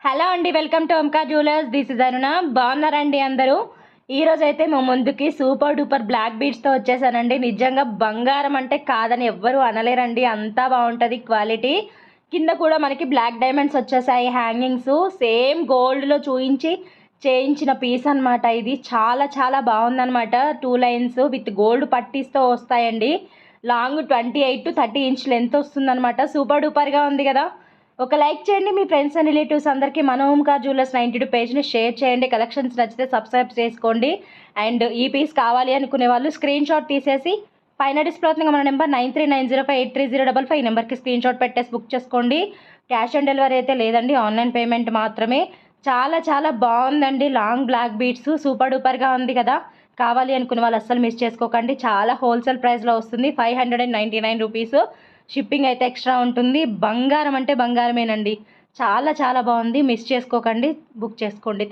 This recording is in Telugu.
హలో అండి, welcome to Omkar jewellers. This is Aruna. బాగున్నారండి అందరూ? ఈరోజు అయితే మా ముందుకి సూపర్ డూపర్ బ్లాక్ బీడ్స్తో వచ్చేసానండి. నిజంగా బంగారం అంటే కాదని ఎవ్వరూ అనలేరండి, అంతా బాగుంటుంది క్వాలిటీ. కింద కూడా మనకి బ్లాక్ డైమండ్స్ వచ్చేసాయి, హ్యాంగింగ్స్ సేమ్ గోల్డ్లో చేయించిన పీస్ అనమాట. ఇది చాలా చాలా బాగుందనమాట. 2 లైన్స్ విత్ గోల్డ్ పట్టీస్తో వస్తాయండి. లాంగ్ 28 to 30 ఇంచ్ లెంత్ వస్తుందనమాట. సూపర్ డూపర్గా ఉంది కదా. ఒక లైక్ చేయండి, మీ ఫ్రెండ్స్ అండ్ రిలేటివ్స్ అందరికీ మన ఓంకార్ జ్యువెలర్స్ 92 పేజ్ని షేర్ చేయండి. కలెక్షన్స్ నచ్చితే సబ్స్క్రైబ్ చేసుకోండి. అండ్ ఈ పీస్ కావాలి అనుకునే వాళ్ళు స్క్రీన్ షాట్ తీసేసి పైన డిస్ప్లే అవుతుంది మన నెంబర్ 9390583055 నెంబర్కి స్క్రీన్ షాట్ పెట్టేసి బుక్ చేసుకోండి. క్యాష్ ఆన్ డెలివరీ అయితే లేదండి, ఆన్లైన్ పేమెంట్ మాత్రమే. చాలా చాలా బాగుందండి. లాంగ్ బ్లాక్ బీడ్స్ సూపర్ డూపర్గా ఉంది కదా. కావాలి అనుకునే వాళ్ళు అస్సలు మిస్ చేసుకోకండి. చాలా హోల్సేల్ ప్రైస్లో వస్తుంది, 599 రూపీస్. షిప్పింగ్ అయితే ఎక్స్ట్రా ఉంటుంది. బంగారం అంటే బంగారమేనండి. చాలా చాలా బాగుంది, మిస్ చేసుకోకండి, బుక్ చేసుకోండి.